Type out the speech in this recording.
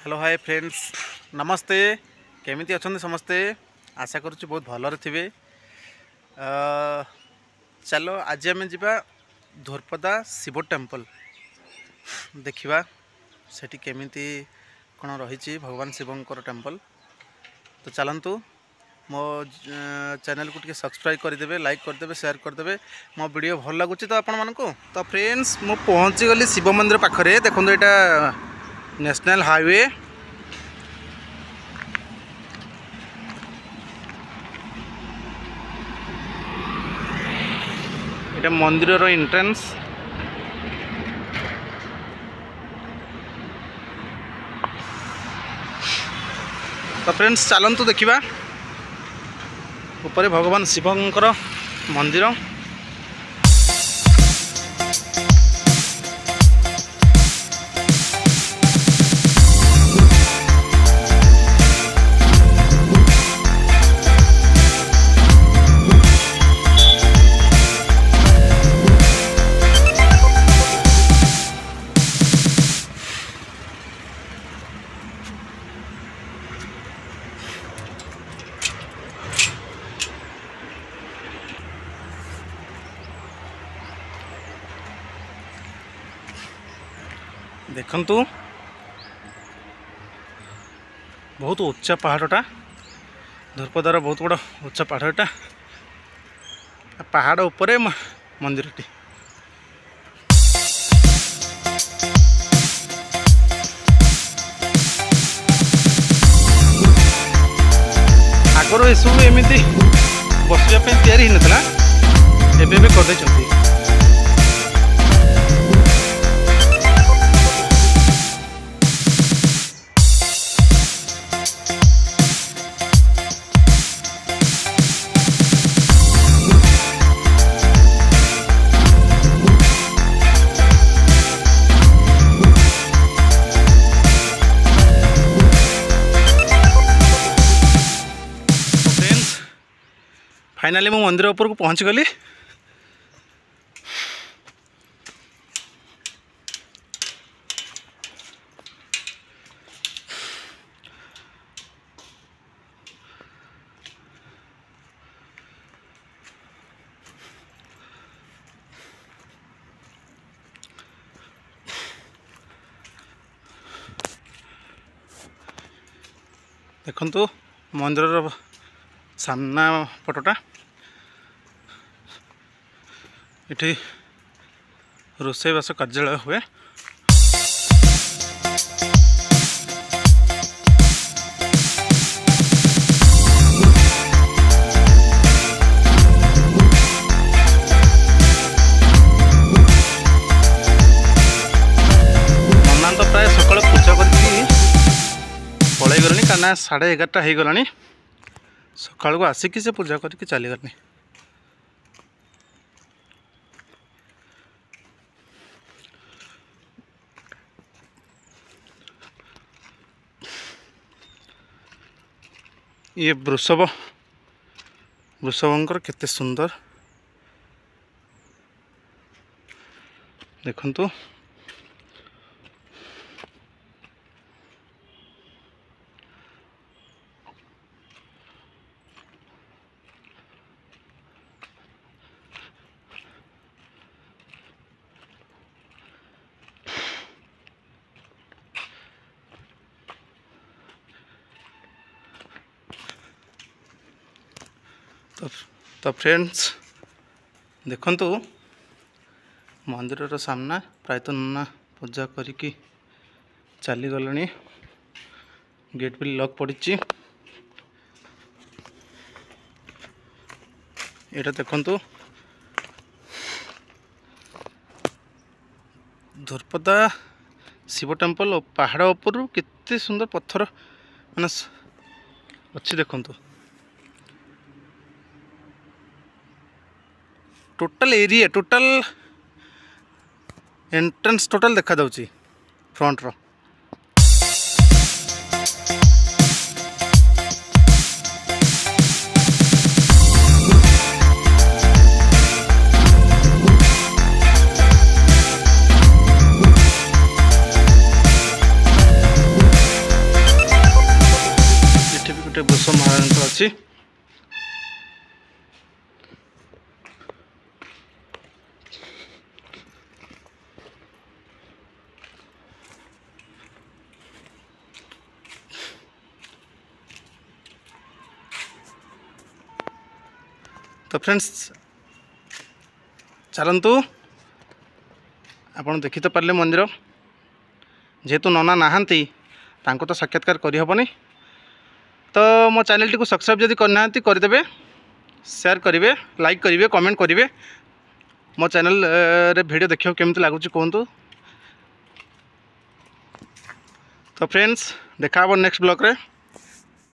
Hello hi friends, नमस्ते। केमिति अछंती समस्ते? आशा करुच्ची बहुत भलरे थिबे। चलो आज आम जा धूर्पदा शिव टेम्पल देखा सेठी केमिति कौन रही भगवान शिवंकर टेम्पल। तो चलतु मो चैनल को सब्सक्राइब करदे, लाइक करदे, शेयर करदे। मो वीडियो भल लगुच तो आपण मानक। तो फ्रेंड्स मु पहुँची गली शिव मंदिर पाखरे। देखो यहाँ नेशनल हाईवे। ये मंदिर एंट्रेंस। तो फ्रेंड्स चलतु देखा ऊपर भगवान शिवंकर मंदिर। देखंतु बहुत उच्चा पहाड़टा, धूर्पदार बहुत बड़ा उच्चा पहाड़टा। पहाड़ उपरे मंदिरटी। आगर एसबू एमती बसवाई तैयारी होता एवं करदे। फाइनाली मो मंदिर ऊपर को पहुँच गली। देखंतु मंदिर सामना पटटा। इठी रोषेईवास कार्यालय हुए। नना तो प्राय सकाल पूजा कर पलि गले क्या 11:30 हो गला। सकाल को आसिकी से पूजा करके चली गली। ये वृषभंकर केते सुंदर देखंतु। तो फ्रेंड्स देखंतु मंदिर सामना प्रायतः नना पूजा करिकी चली गले। गेट भी लॉक पड़ी। यहाँ देखंतु धूर्पदा शिव टेम्पल और पहाड़ ऊपर केते सुंदर पत्थर माने अच्छी। देखंतु total area, total entrance total देखा जाउची फ्रंट रो। କଂସ ମହାରାଜଙ୍କର ଅଛି। तो फ्रेंड्स चलतु आपण देखी तो पारे मंदिर जेहेतु नना नहांती तांको तो साक्षात्कार करहबनी तो मो चैनल टी को सब्सक्राइब जदि करना करदे शेयर करेंगे लाइक करेंगे कमेंट करेंगे मो चैनल रे वीडियो देखियो केमती लगुच कहतु। तो फ्रेंड्स देखा नेक्स्ट ब्लॉग रे।